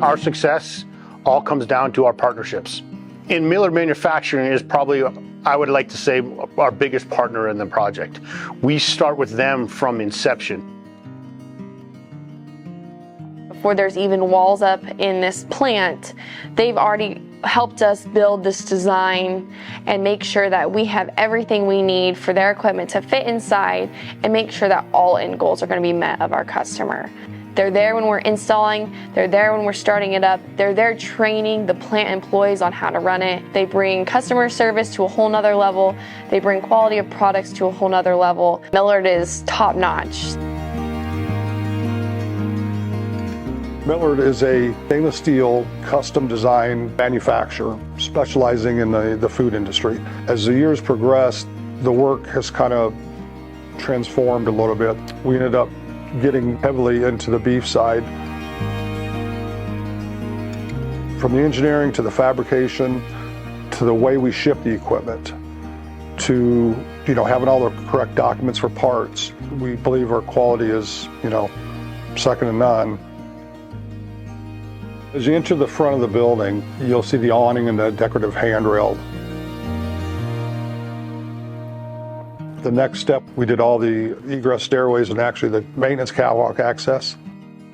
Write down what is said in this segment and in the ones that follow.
Our success all comes down to our partnerships. And Millard Manufacturing is probably, I would like to say, our biggest partner in the project. We start with them from inception. Before there's even walls up in this plant, they've already helped us build this design and make sure that we have everything we need for their equipment to fit inside and make sure that all end goals are going to be met of our customer. They're there when we're installing, they're there when we're starting it up, they're there training the plant employees on how to run it. They bring customer service to a whole nother level, they bring quality of products to a whole nother level. Millard is top notch. Millard is a stainless steel custom design manufacturer specializing in the food industry. As the years progressed, the work has kind of transformed a little bit. We ended up getting heavily into the beef side. From the engineering to the fabrication to the way we ship the equipment to having all the correct documents for parts. We believe our quality is second to none. As you enter the front of the building, you'll see the awning and the decorative handrail. The next step, we did all the egress stairways and actually the maintenance catwalk access.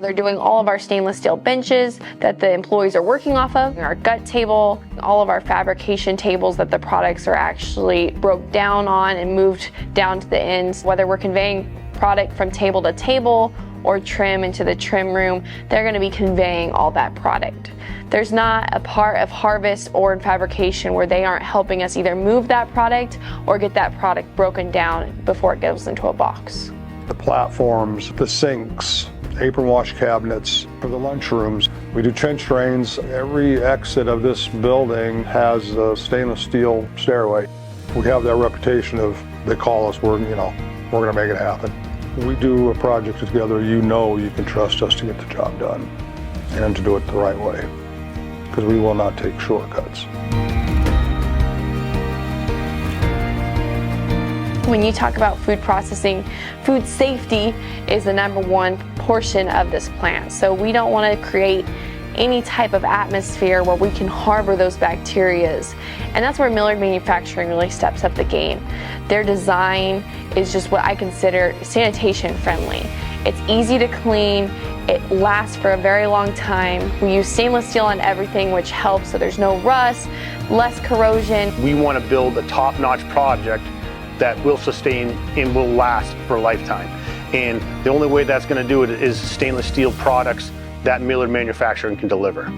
They're doing all of our stainless steel benches that the employees are working off of, our gut table, all of our fabrication tables that the products are actually broke down on and moved down to the ends. Whether we're conveying product from table to table or trim into the trim room, they're going to be conveying all that product. There's not a part of harvest or in fabrication where they aren't helping us either move that product or get that product broken down before it goes into a box. The platforms, the sinks, apron wash cabinets, for the lunchrooms. We do trench drains. Every exit of this building has a stainless steel stairway. We have that reputation of, they call us, we're going to make it happen. We do a project together, you can trust us to get the job done and to do it the right way, because we will not take shortcuts. When you talk about food processing, food safety is the #1 portion of this plant. So we don't want to create any type of atmosphere where we can harbor those bacterias. And that's where Millard Manufacturing really steps up the game. Their design is just what I consider sanitation friendly. It's easy to clean, it lasts for a very long time. We use stainless steel on everything, which helps so there's no rust, less corrosion. We want to build a top-notch project that will sustain and will last for a lifetime. And the only way that's going to do it is stainless steel products that Millard Manufacturing can deliver.